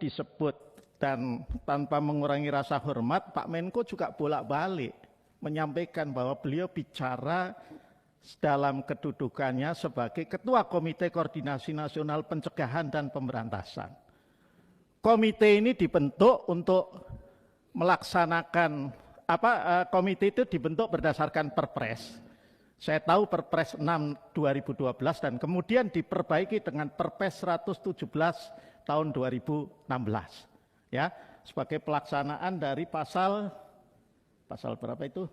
disebut dan tanpa mengurangi rasa hormat, Pak Menko juga bolak-balik menyampaikan bahwa beliau bicara dalam kedudukannya sebagai Ketua Komite Koordinasi Nasional Pencegahan dan Pemberantasan. Komite ini dibentuk untuk melaksanakan komite itu dibentuk berdasarkan Perpres. Saya tahu Perpres 6 2012 dan kemudian diperbaiki dengan Perpres 117 tahun 2016. Ya, sebagai pelaksanaan dari pasal berapa itu?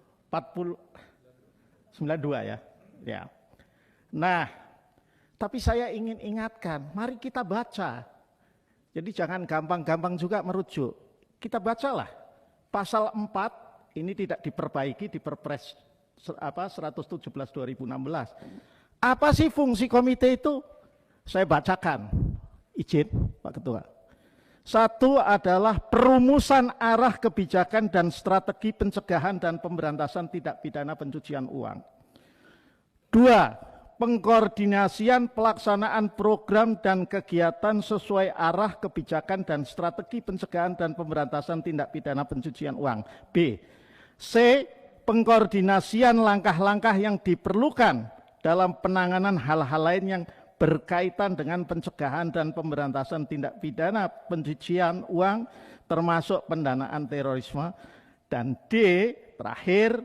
92 ya. Ya. Nah, tapi saya ingin ingatkan, mari kita baca. Jadi jangan gampang-gampang juga merujuk. Kita bacalah pasal 4 ini tidak diperbaiki di Perpres 117 2016. Apa sih fungsi komite itu? Saya bacakan. Izin, Pak Ketua. Satu adalah perumusan arah kebijakan dan strategi pencegahan dan pemberantasan tindak pidana pencucian uang. Dua, pengkoordinasian pelaksanaan program dan kegiatan sesuai arah kebijakan dan strategi pencegahan dan pemberantasan tindak pidana pencucian uang. B. C. Pengkoordinasian langkah-langkah yang diperlukan dalam penanganan hal-hal lain yang berkaitan dengan pencegahan dan pemberantasan tindak pidana pencucian uang termasuk pendanaan terorisme. Dan D, terakhir,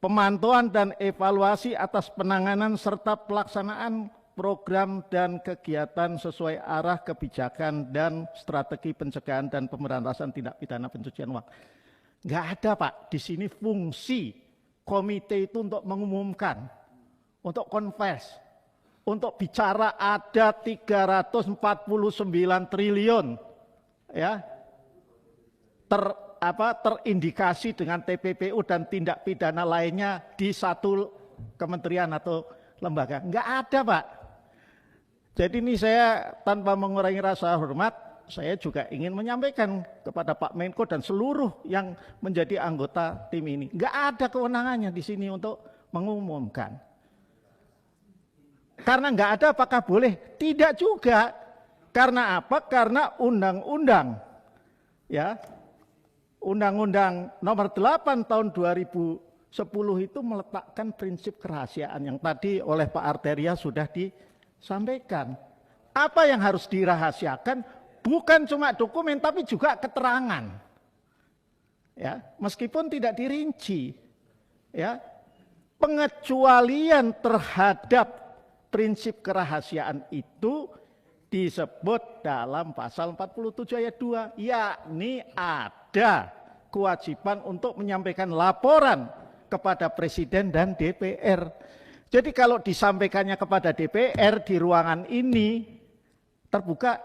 pemantauan dan evaluasi atas penanganan serta pelaksanaan program dan kegiatan sesuai arah kebijakan dan strategi pencegahan dan pemberantasan tindak pidana pencucian uang. Nggak ada Pak, di sini fungsi komite itu untuk mengumumkan, untuk confess, untuk bicara ada 349 triliun ya terindikasi dengan TPPU dan tindak pidana lainnya di satu kementerian atau lembaga. Enggak ada Pak. Jadi ini saya tanpa mengurangi rasa hormat, saya juga ingin menyampaikan kepada Pak Menko dan seluruh yang menjadi anggota tim ini. Enggak ada kewenangannya di sini untuk mengumumkan. Karena enggak ada apakah boleh? Tidak juga. Karena apa? Karena undang-undang ya. Undang-Undang nomor 8 tahun 2010 itu meletakkan prinsip kerahasiaan yang tadi oleh Pak Arteria sudah disampaikan. Apa yang harus dirahasiakan? Bukan cuma dokumen tapi juga keterangan. Ya, meskipun tidak dirinci. Ya. Pengecualian terhadap prinsip kerahasiaan itu disebut dalam pasal 47 ayat 2, yakni ada kewajiban untuk menyampaikan laporan kepada Presiden dan DPR. Jadi kalau disampaikannya kepada DPR di ruangan ini terbuka,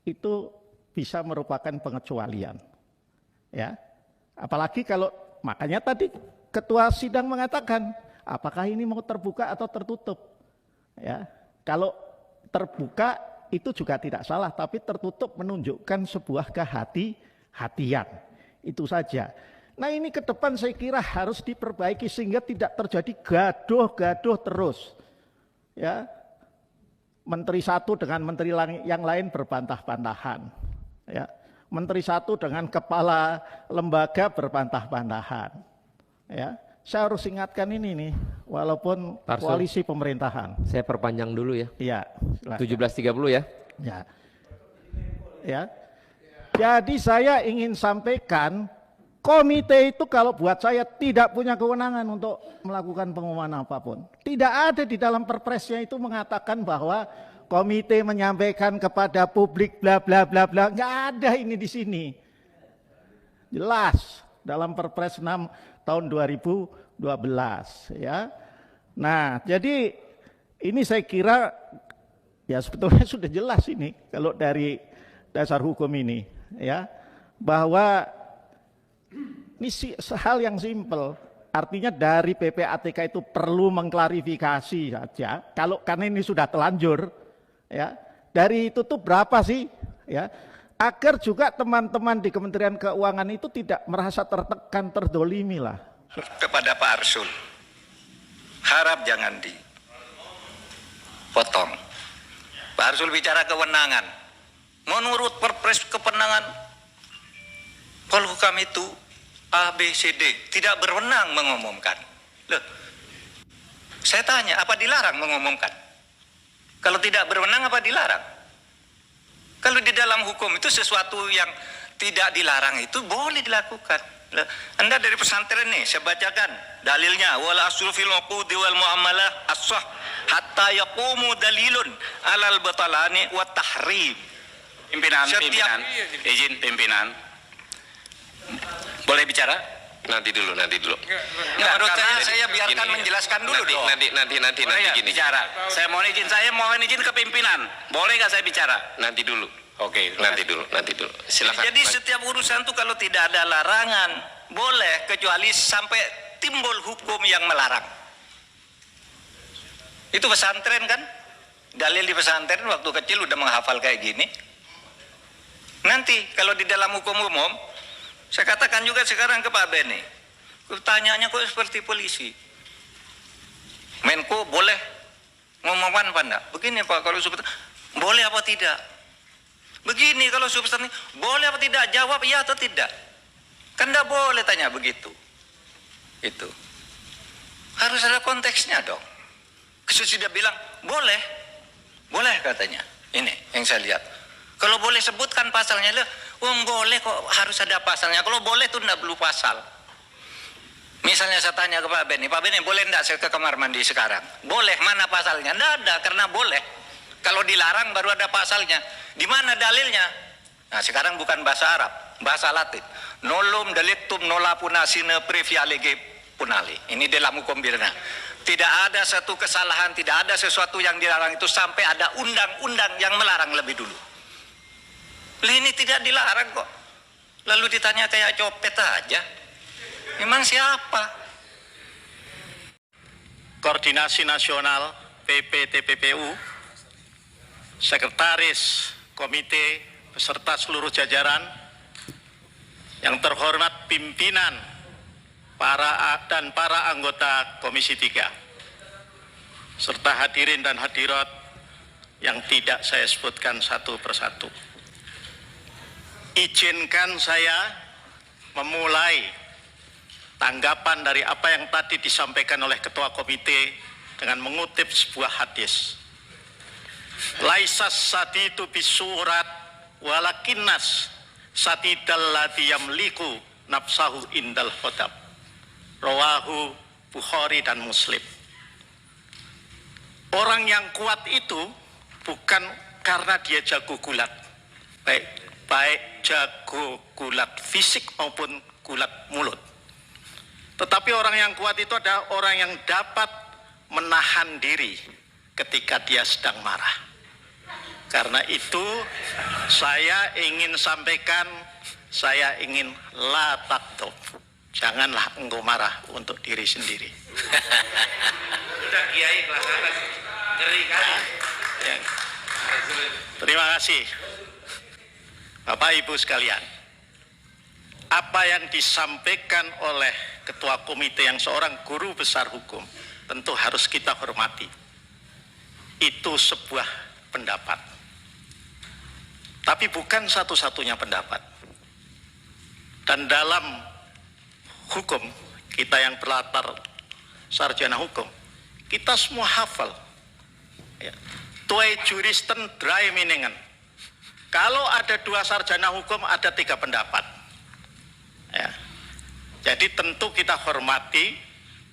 itu bisa merupakan pengecualian. Ya. Apalagi kalau, makanya tadi Ketua Sidang mengatakan, apakah ini mau terbuka atau tertutup? Ya, kalau terbuka itu juga tidak salah, tapi tertutup menunjukkan sebuah kehati-hatian. Itu saja. Nah ini ke depan saya kira harus diperbaiki sehingga tidak terjadi gaduh-gaduh terus. Ya, menteri satu dengan menteri yang lain berbantah-bantahan. Ya, menteri satu dengan kepala lembaga berbantah-bantahan. Ya. Saya harus ingatkan ini nih, walaupun koalisi pemerintahan. Saya perpanjang dulu ya. Iya. 17.30 ya. Ya. Ya. Jadi saya ingin sampaikan, komite itu kalau buat saya tidak punya kewenangan untuk melakukan pengumuman apapun. Tidak ada di dalam perpresnya itu mengatakan bahwa komite menyampaikan kepada publik bla bla bla bla. Nggak ada ini di sini. Jelas dalam Perpres 6 tahun 2012 ya. Nah, jadi ini saya kira ya sebetulnya sudah jelas ini kalau dari dasar hukum ini ya, bahwa ini hal yang simpel. Artinya dari PPATK itu perlu mengklarifikasi saja. Kalau karena ini sudah telanjur ya. Dari itu tuh berapa sih ya? Agar juga teman-teman di Kementerian Keuangan itu tidak merasa tertekan, terdolimi lah. Kepada Pak Arsul, harap jangan dipotong. Pak Arsul bicara kewenangan. Menurut Perpres Polhukam itu A, B, C, D, tidak berwenang mengumumkan. Loh, saya tanya, apa dilarang mengumumkan? Kalau tidak berwenang, apa dilarang? Kalau di dalam hukum itu sesuatu yang tidak dilarang itu boleh dilakukan. Loh, Anda dari pesantren nih, saya bacakan dalilnya. Wal aslu fil uqudi wal muamalah as-sah hatta yaqumu dalilun alal batalani wa tahrim. Pimpinan, Setiap- izin pimpinan. Boleh bicara? Nanti dulu. Nggak, menurut saya biarkan Gini, menjelaskan dulu dong. Nanti Boleh nggak gini. bicara. Saya mohon izin ke pimpinan. Boleh nggak saya bicara? Nanti dulu. Oke. Nanti dulu. Silakan. Jadi setiap urusan itu kalau tidak ada larangan, boleh kecuali sampai timbul hukum yang melarang. Itu pesantren kan? Dalil di pesantren waktu kecil udah menghafal kayak gini. Nanti kalau di dalam hukum umum, saya katakan juga sekarang ke Pak Beni, pertanyaannya kok seperti polisi. Menko boleh ngomongkan apa enggak? Begini Pak, kalau substansi boleh apa tidak? Begini kalau substansi boleh apa tidak? Jawab iya atau tidak. Kan enggak boleh tanya begitu. Itu harus ada konteksnya dong. Sudah bilang boleh katanya. Ini yang saya lihat. Kalau boleh sebutkan pasalnya, boleh kok harus ada pasalnya. Kalau boleh itu enggak perlu pasal. Misalnya saya tanya ke Pak Beni boleh enggak saya ke kamar mandi sekarang? Boleh, mana pasalnya? Enggak ada, karena boleh. Kalau dilarang baru ada pasalnya. Di mana dalilnya? Nah sekarang bukan bahasa Arab, bahasa Latin. Nolum delictum nola punasine previa lege punali. Ini dalam hukum pidana. Tidak ada satu kesalahan, tidak ada sesuatu yang dilarang itu sampai ada undang-undang yang melarang lebih dulu. Ini tidak dilarang kok. Lalu ditanya kayak copet aja. Memang siapa? Koordinasi Nasional PPTPPU, Sekretaris Komite beserta seluruh jajaran, yang terhormat pimpinan dan para anggota Komisi 3, serta hadirin dan hadirat yang tidak saya sebutkan satu persatu. Izinkan saya memulai tanggapan dari apa yang tadi disampaikan oleh Ketua Komite dengan mengutip sebuah hadis. Laisas saditu bisurat walakinnas sadidal ladzi yamliku nafsahu indal khadab. Rawahu Bukhari dan Muslim. Orang yang kuat itu bukan karena dia jago gulat. Baik jago gulat fisik maupun gulat mulut. Tetapi orang yang kuat itu adalah orang yang dapat menahan diri ketika dia sedang marah. Karena itu saya ingin sampaikan, saya ingin la taktob. Janganlah engkau marah untuk diri sendiri. Udah kiai kelas atas. Ngeri kali. Ya. Terima kasih. Bapak Ibu sekalian, apa yang disampaikan oleh Ketua Komite yang seorang guru besar hukum tentu harus kita hormati. Itu sebuah pendapat. Tapi bukan satu-satunya pendapat. Dan dalam hukum, kita yang berlatar sarjana hukum, kita semua hafal. Ya. Tuai juristen dry meaningen. Kalau ada dua sarjana hukum, ada 3 pendapat. Ya. Jadi tentu kita hormati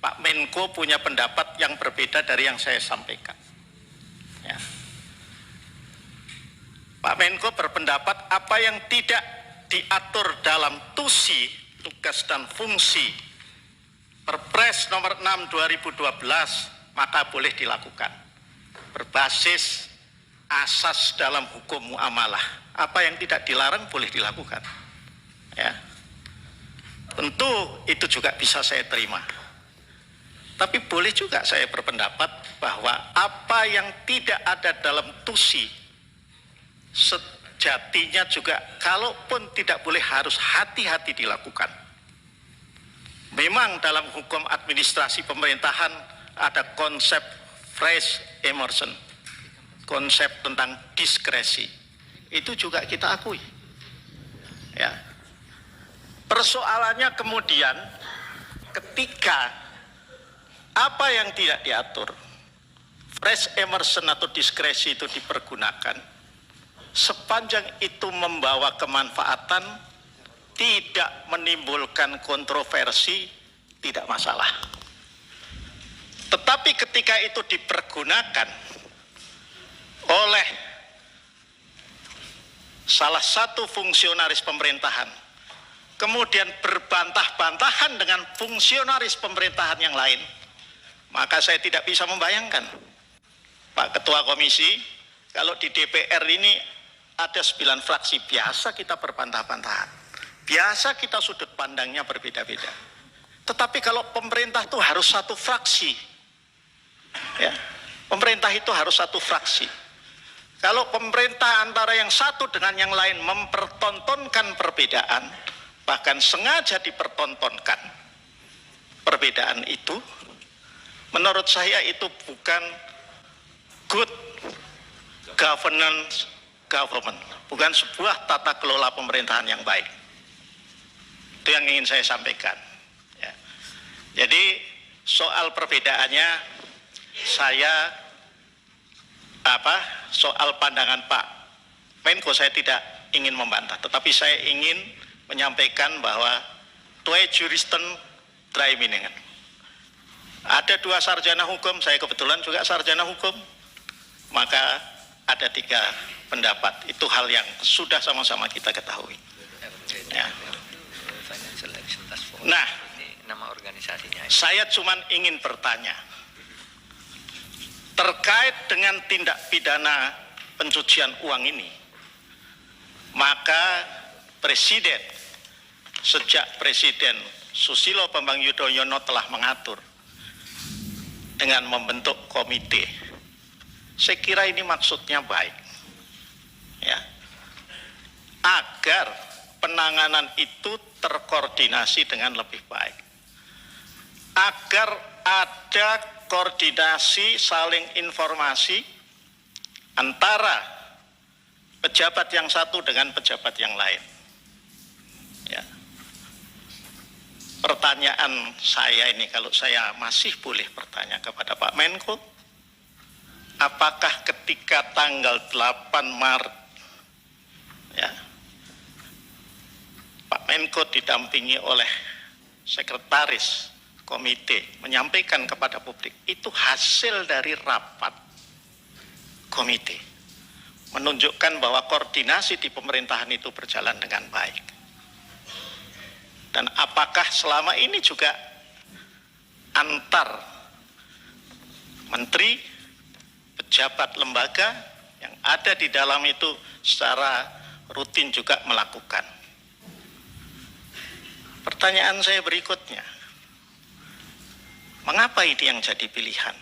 Pak Menko punya pendapat yang berbeda dari yang saya sampaikan. Ya. Pak Menko berpendapat apa yang tidak diatur dalam TUSI, tugas dan fungsi Perpres nomor 6 2012, maka boleh dilakukan. Berbasis asas dalam hukum muamalah. Apa yang tidak dilarang boleh dilakukan. Ya. Tentu itu juga bisa saya terima. Tapi boleh juga saya berpendapat bahwa apa yang tidak ada dalam TUSI sejatinya juga kalaupun tidak boleh harus hati-hati dilakukan. Memang dalam hukum administrasi pemerintahan ada konsep phrase immersion, konsep tentang diskresi. Itu juga kita akui. Ya. Persoalannya kemudian ketika apa yang tidak diatur, fresh immersion atau diskresi itu dipergunakan, sepanjang itu membawa kemanfaatan, tidak menimbulkan kontroversi, tidak masalah. Tetapi ketika itu dipergunakan oleh salah satu fungsionaris pemerintahan, kemudian berbantah-bantahan dengan fungsionaris pemerintahan yang lain, maka saya tidak bisa membayangkan, Pak Ketua Komisi, kalau di DPR ini ada 9 fraksi, biasa kita berbantah-bantahan, biasa kita sudut pandangnya berbeda-beda. Tetapi kalau pemerintah itu harus satu fraksi, ya, pemerintah itu harus satu fraksi. Kalau pemerintah antara yang satu dengan yang lain mempertontonkan perbedaan, bahkan sengaja dipertontonkan perbedaan itu, menurut saya itu bukan good governance government, bukan sebuah tata kelola pemerintahan yang baik. Itu yang ingin saya sampaikan. Ya. Jadi soal perbedaannya, saya soal pandangan Pak Menko saya tidak ingin membantah, tetapi saya ingin menyampaikan bahwa twee juristen drie meningen. Ada 2 sarjana hukum, saya kebetulan juga sarjana hukum, maka ada 3 pendapat. Itu hal yang sudah sama-sama kita ketahui. Ya. Nah, nama organisasinya. Saya cuma ingin bertanya terkait dengan tindak pidana pencucian uang ini, maka Presiden, sejak Presiden Susilo Bambang Yudhoyono telah mengatur dengan membentuk komite. Saya kira ini maksudnya baik, ya, agar penanganan itu terkoordinasi dengan lebih baik, agar ada koordinasi saling informasi antara pejabat yang satu dengan pejabat yang lain. Ya. Pertanyaan saya ini, kalau saya masih boleh bertanya kepada Pak Menko, apakah ketika tanggal 8 Maret, ya, Pak Menko didampingi oleh sekretaris komite menyampaikan kepada publik, itu hasil dari rapat komite, menunjukkan bahwa koordinasi di pemerintahan itu berjalan dengan baik. Dan apakah selama ini juga antar menteri, pejabat lembaga yang ada di dalam itu secara rutin juga melakukan. Pertanyaan saya berikutnya, mengapa ini yang jadi pilihan?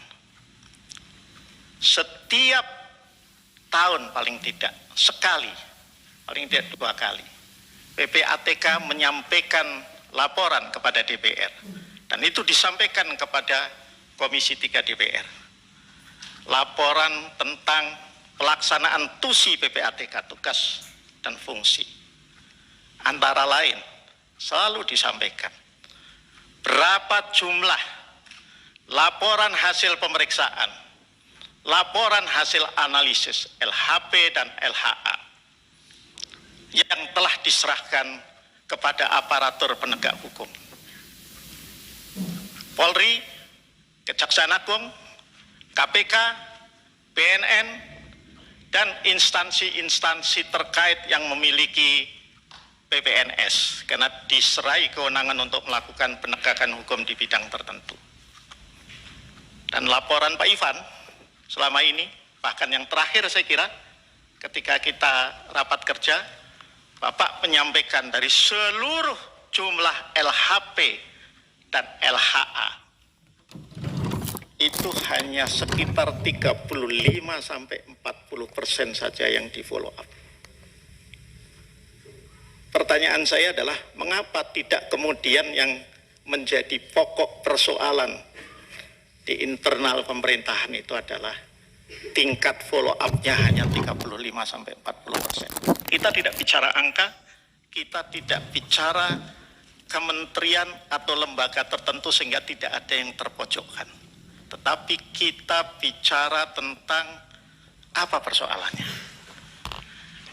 Setiap tahun paling tidak sekali, paling tidak 2 kali, PPATK menyampaikan laporan kepada DPR, dan itu disampaikan kepada Komisi 3 DPR. Laporan tentang pelaksanaan TUSI PPATK, tugas dan fungsi. Antara lain, selalu disampaikan berapa jumlah laporan hasil pemeriksaan, laporan hasil analisis LHP dan LHA yang telah diserahkan kepada aparatur penegak hukum. Polri, Kejaksaan Agung, KPK, BNN, dan instansi-instansi terkait yang memiliki PPNS, karena diserai kewenangan untuk melakukan penegakan hukum di bidang tertentu. Dan laporan Pak Ivan selama ini, bahkan yang terakhir saya kira ketika kita rapat kerja, Bapak menyampaikan dari seluruh jumlah LHP dan LHA itu hanya sekitar 35-40% saja yang di follow up. Pertanyaan saya adalah, mengapa tidak kemudian yang menjadi pokok persoalan di internal pemerintahan itu adalah tingkat follow up-nya hanya 35-40%. Kita tidak bicara angka, kita tidak bicara kementerian atau lembaga tertentu sehingga tidak ada yang terpojokkan. Tetapi kita bicara tentang apa persoalannya.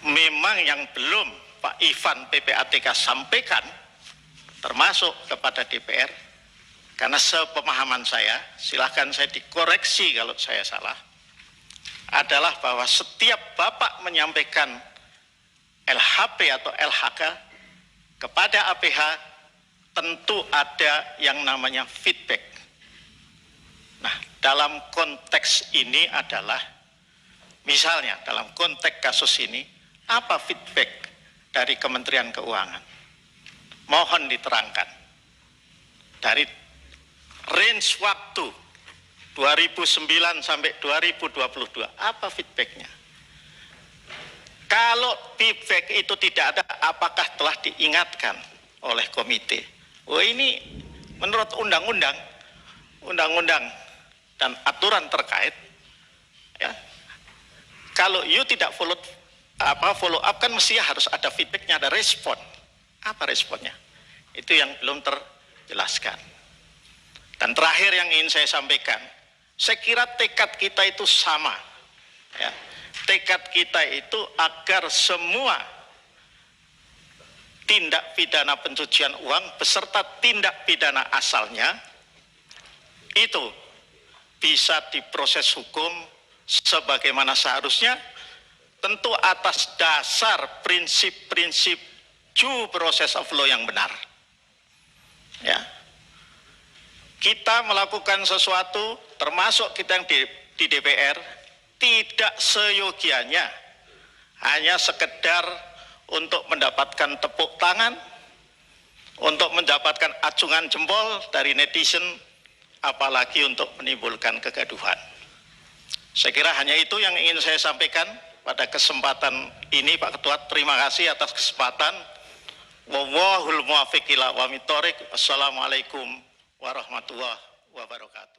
Memang yang belum Pak Ivan PPATK sampaikan, termasuk kepada DPR, karena sepemahaman saya, silahkan saya dikoreksi kalau saya salah, adalah bahwa setiap Bapak menyampaikan LHP atau LHK kepada APH, tentu ada yang namanya feedback. Nah, dalam konteks ini adalah, misalnya dalam konteks kasus ini, apa feedback dari Kementerian Keuangan? Mohon diterangkan. Dari range waktu 2009 sampai 2022, apa feedbacknya? Kalau feedback itu tidak ada, apakah telah diingatkan oleh komite? Oh, ini menurut undang-undang dan aturan terkait, ya, kalau you tidak follow up kan mesti harus ada feedbacknya, ada respon. Apa responnya? Itu yang belum terjelaskan. Dan terakhir yang ingin saya sampaikan, saya kira tekad kita itu sama, ya. Tekad kita itu agar semua tindak pidana pencucian uang beserta tindak pidana asalnya itu bisa diproses hukum sebagaimana seharusnya, tentu atas dasar prinsip-prinsip due process of law yang benar. Ya. Kita melakukan sesuatu, termasuk kita yang di DPR, tidak seyogianya hanya sekedar untuk mendapatkan tepuk tangan, untuk mendapatkan acungan jempol dari netizen, apalagi untuk menimbulkan kegaduhan. Saya kira hanya itu yang ingin saya sampaikan pada kesempatan ini, Pak Ketua. Terima kasih atas kesempatan. Wallahul muwaffiq ila aqwamit thoriq. Wassalamualaikum warahmatullahi wabarakatuh.